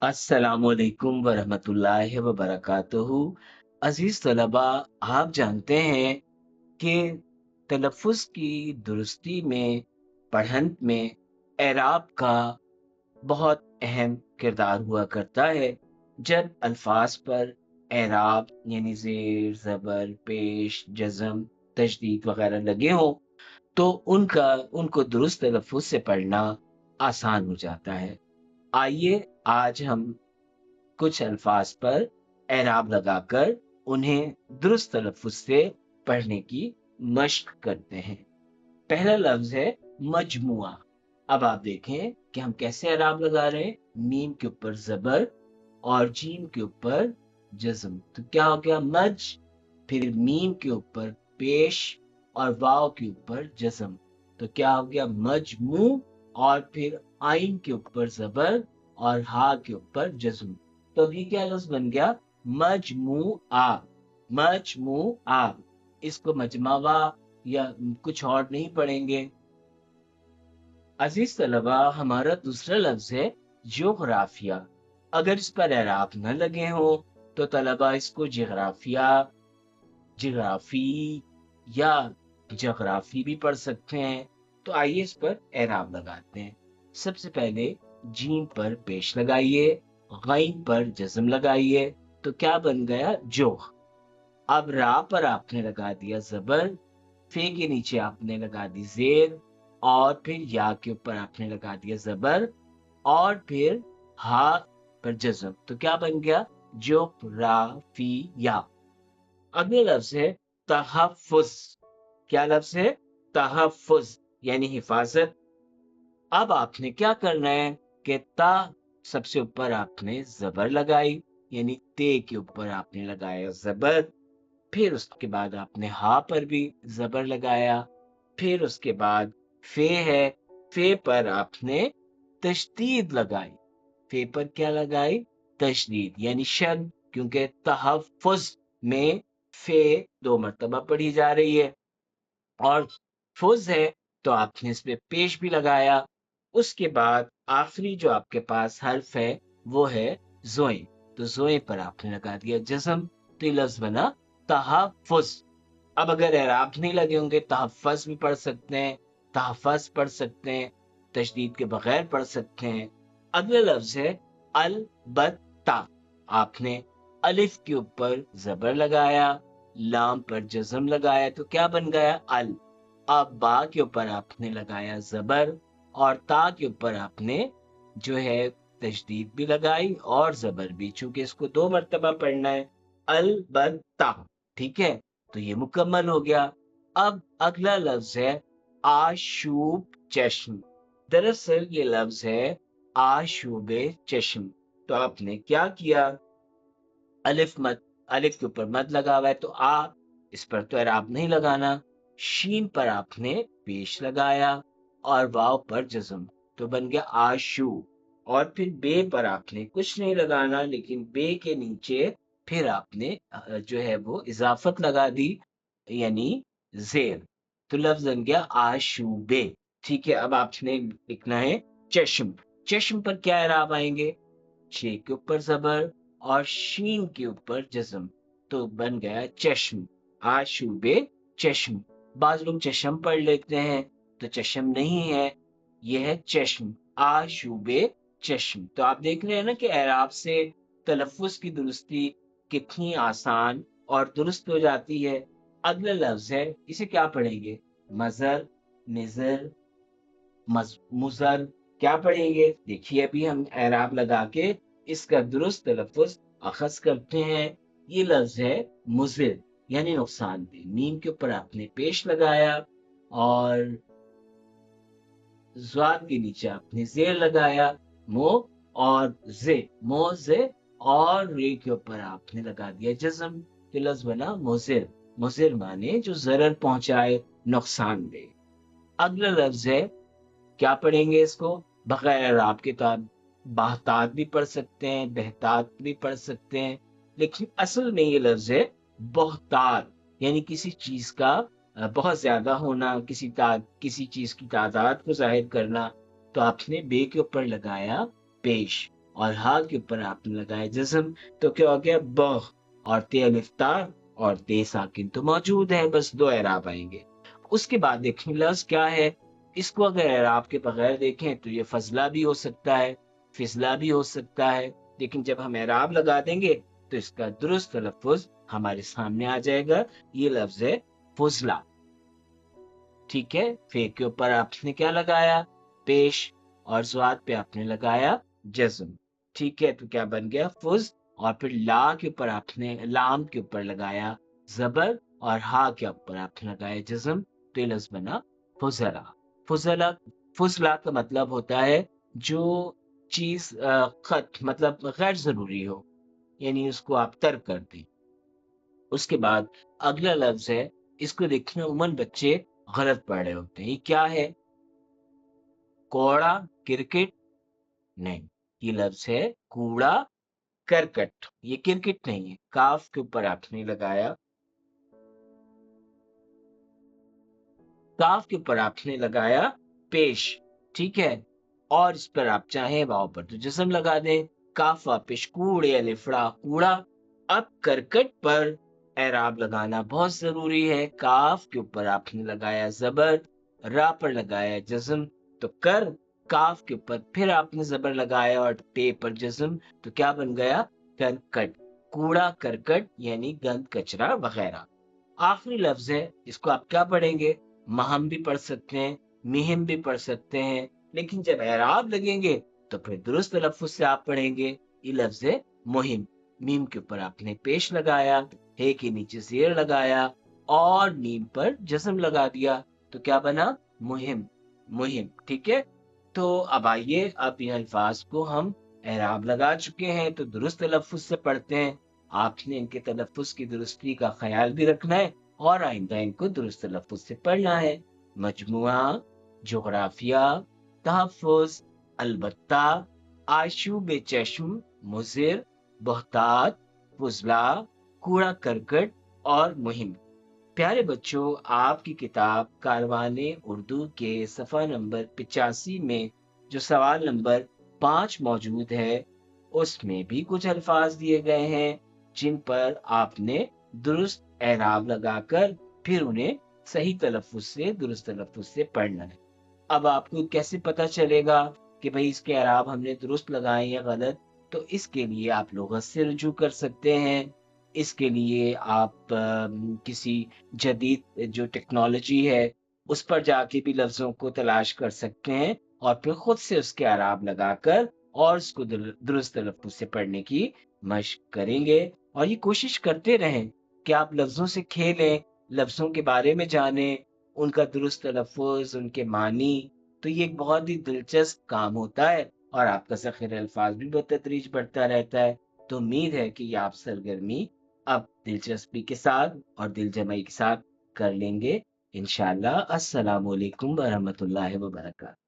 अस्सलाम वालेकुम वरहमतुल्लाहि वबरकातुहू। अजीज तलबा, आप जानते हैं कि तलफ़्फ़ुज़ की दुरुस्ती में, पढ़ंत में एराब का बहुत अहम किरदार हुआ करता है। जब अल्फाज पर एराब यानी ज़ेर, ज़बर, पेश, जज़म, तशदीद वगैरह लगे हों तो उनको दुरुस्त तलफ़्फ़ुज़ से पढ़ना आसान हो जाता है। आइए आज हम कुछ अल्फाज पर एराब लगाकर उन्हें दुरुस्त तलफ़्फ़ुज़ से पढ़ने की मश्क करते हैं। पहला लफ्ज़ है मजमुआ। अब आप देखें कि हम कैसे एराब लगा रहे हैं। मीम के ऊपर ज़बर और जीम के ऊपर जज़म। तो क्या हो गया? मज, फिर मीम के ऊपर पेश और वाव के ऊपर जज़म। तो क्या हो गया? मजमू। और फिर आइन के ऊपर ज़बर और हा के ऊपर जज़म। तो अब ये क्या लफ्ज़ बन गया? मजमुआ। मजमुआ। इसको मजमावा या कुछ और नहीं पढ़ेंगे। अजीज तलबा, हमारा दूसरा लफ्ज है जोग्राफिया। अगर इस पर एराब न लगे हों तो तलबा इसको जिग्राफिया, जिग्राफी या जोग्राफी भी पढ़ सकते हैं। तो आइए इस पर एराब लगाते हैं। सबसे पहले जीम पर पेश लगाइए, गैन पर जज़म लगाइए। तो क्या बन गया? जोग। अब रा पर आपने लगा दिया ज़बर, फे के नीचे आपने लगा दी ज़ेर और फिर या के ऊपर आपने लगा दिया ज़बर और फिर हा पर जज़म। तो क्या बन गया? जोग्राफिया। अगला लफ्ज़ है तहफ़्फ़ुज़। क्या लफ्ज़ है? तहफ़्फ़ुज़ यानी हिफाज़त। अब आपने क्या करना है कि ता सबसे ऊपर आपने ज़बर लगाई, यानी ते के ऊपर आपने लगाया ज़बर। फिर उसके बाद आपने हा पर भी ज़बर लगाया। फिर उसके बाद फे है, फे पर आपने तशदीद लगाई। फे पर क्या लगाई? तशदीद यानी शद, क्योंकि तहफ़्फ़ुज़ में फे 2 मर्तबा पढ़ी जा रही है और फुज़ है तो आपने इसमें पेश भी लगाया। उसके बाद आखिरी जो आपके पास हर्फ है वो है ज़ोए। तो ज़ोए पर आपने लगा दिया जज़म। तो ये लफ्ज़ बना तहफ़्फ़ुज़। अब अगर एराब नहीं लगे होंगे, तहफ़्फ़ज़ भी पढ़ सकते हैं, तहफ़्फ़ज़ पढ़ सकते हैं, तशदीद के बगैर पढ़ सकते हैं। अगला लफ्ज़ है अलबत्ता। आपने अलिफ के ऊपर ज़बर लगाया, लाम पर जज़म लगाया। तो क्या बन गया? अल। अब बा के ऊपर आपने लगाया ज़बर और ता के ऊपर आपने जो है तशदीद भी लगाई और ज़बर भी, चूंकि इसको 2 मर्तबा पढ़ना है। अलबत्ता। ठीक है, तो ये मुकम्मल हो गया। अब अगला लफ्ज है आशूब चश्म। दरअसल ये लफ्ज है आशूबे चश्म। तो आपने क्या किया? अलिफ मद, अलिफ के ऊपर मद लगा हुआ है तो इस पर तो एराब नहीं लगाना। शीन पर आपने पेश लगाया और वाव पर जज्म। तो बन गया आशू। और फिर बे पर आपने कुछ नहीं लगाना, लेकिन बे के नीचे फिर आपने जो है वो इजाफत लगा दी, यानी जेर। तो लफ्ज बन गया आशूबे। ठीक है, अब आपने लिखना है चश्म। चश्म पर क्या एराब आएंगे? शे के ऊपर जबर और शीन के ऊपर जज्म। तो बन गया चश्म। आशूबे चश्म। बाज लोग चश्म पढ़ लेते हैं, तो चश्म नहीं है, यह है चश्म। आशूबे चश्म। तो आप देख रहे हैं ना कि एराब से तलफ़्फ़ुज़ की दुरुस्ती कितनी आसान और दुरुस्त हो जाती है। अगला लफ्ज है, इसे क्या पढ़ेंगे? मजर, मिजर, मुज़र। क्या पढ़ेंगे? देखिए, अभी हम एराब लगा के इसका दुरुस्त तलफ़्फ़ुज़ अख़ज़ करते हैं। ये लफ्ज़ है मुज़िर, यानी नुकसानदेह। मीम के ऊपर आपने पेश लगाया और ज़ाद के नीचे आपने ज़ेर लगाया। मो और ज़े, मोज़े, और रे के ऊपर आपने लगा दिया जज़म। तो लफ्ज़ बना मुज़िर। मुज़िर माने जो ज़रर पहुँचाए, नुकसानदेह। अगला लफ्ज़ है, क्या पढ़ेंगे इसको? बगैर एराब के तो आप बहतात भी पढ़ सकते हैं, बहतात भी पढ़ सकते हैं, लेकिन असल में ये लफ्ज़ है बहुतात, यानी किसी चीज़ का बहुत ज़्यादा होना, किसी चीज़ की तादाद को ज़ाहिर करना। तो आपने बे के ऊपर लगाया पेश اور ہا کے اوپر آپ نے لگایا جزم، تو کیا ہو گیا بغ، اور تے الف تا اور تے ساکن تو موجود ہے، بس دو اعراب آئیں گے۔ اس کے بعد دیکھیں لفظ کیا ہے، اس کو اگر اعراب کے بغیر دیکھیں تو یہ فضلہ بھی ہو سکتا ہے، فضلہ بھی ہو سکتا ہے، لیکن جب ہم اعراب لگا دیں گے تو اس کا درست تلفظ ہمارے سامنے آ جائے گا، یہ لفظ ہے فضلہ۔ ٹھیک ہے، فے کے اوپر آپ نے کیا لگایا، پیش، اور زواد پہ آپ نے لگایا جزم۔ ٹھیک ہے، تو کیا بن گیا فز، اور پھر لا کے اوپر آپ نے لام کے اوپر لگایا زبر، اور ہا کے اوپر آپ نے لگایا جزم، تو یہ لفظ بنا فضلہ۔ فضلہ، فضلہ کا مطلب ہوتا ہے جو چیز خط مطلب غیر ضروری ہو، یعنی اس کو آپ ترک کر دیں۔ اس کے بعد اگلا لفظ ہے، اس کو دیکھنا عموماً بچے غلط پڑھ رہے ہوتے ہیں، یہ کیا ہے، کوڑا کرکٹ، نہیں، یہ لفظ ہے کوڑا کرکٹ، یہ کرکٹ نہیں ہے۔ کاف کے اوپر آپ نے لگایا، کاف کے اوپر آپ نے لگایا پیش، ٹھیک ہے، اور اس پر آپ چاہیں واؤ پر تو جسم لگا دیں، کاف واپش کوڑے الفڑا کوڑا۔ اب کرکٹ پر اعراب لگانا بہت ضروری ہے، کاف کے اوپر آپ نے لگایا زبر، را پر لگایا جزم، تو کر، کاف کے اوپر پھر آپ نے زبر لگایا اور ٹے پر جزم، تو کیا بن گیا کرکٹ، کوڑا کرکٹ یعنی گند کچرا وغیرہ۔ آخری لفظ ہے، اس کو آپ کیا پڑھیں گے، مہم بھی پڑھ سکتے ہیں، مہم بھی پڑھ سکتے ہیں، لیکن جب اعراب لگیں گے تو پھر درست تلفظ سے آپ پڑھیں گے، یہ لفظ ہے مہم۔ میم کے اوپر آپ نے پیش لگایا، ہے کے نیچے زیر لگایا، اور نیم پر جزم لگا دیا، تو کیا بنا مہم، مہم۔ ٹھیک ہے، تو اب آئیے، اب ان الفاظ کو ہم اعراب لگا چکے ہیں تو درست تلفظ سے پڑھتے ہیں۔ آپ نے ان کے تلفظ کی درستی کا خیال بھی رکھنا ہے اور آئندہ ان کو درست تلفظ سے پڑھنا ہے۔ مجموعہ، جغرافیہ، تحفظ، البتہ، آشوب چشم، مضر، بہتات، فضلہ، کوڑا کرکٹ اور مہم۔ پیارے بچوں، آپ کی کتاب کاروان اردو کے صفحہ نمبر 85 میں جو سوال نمبر 5 موجود ہے، اس میں بھی کچھ الفاظ دیے گئے ہیں جن پر آپ نے درست اعراب لگا کر پھر انہیں صحیح تلفظ سے، درست تلفظ سے پڑھنا ہے۔ اب آپ کو کیسے پتا چلے گا کہ بھئی اس کے اعراب ہم نے درست لگائے یا غلط، تو اس کے لیے آپ لغت سے رجوع کر سکتے ہیں، اس کے لیے آپ کسی جدید جو ٹیکنالوجی ہے اس پر جا کے بھی لفظوں کو تلاش کر سکتے ہیں، اور پھر خود سے اس کے اعراب لگا کر اور اس کو درست تلفظ سے پڑھنے کی مشق کریں گے، اور یہ کوشش کرتے رہیں کہ آپ لفظوں سے کھیلیں، لفظوں کے بارے میں جانیں، ان کا درست تلفظ، ان کے معنی، تو یہ ایک بہت ہی دلچسپ کام ہوتا ہے، اور آپ کا ذخیرہ الفاظ بھی بتدریج بڑھتا رہتا ہے۔ تو امید ہے کہ یہ آپ سرگرمی اب دلچسپی کے ساتھ اور دل جمعی کے ساتھ کر لیں گے۔ انشاءاللہ۔ السلام علیکم ورحمۃ اللہ وبرکاتہ۔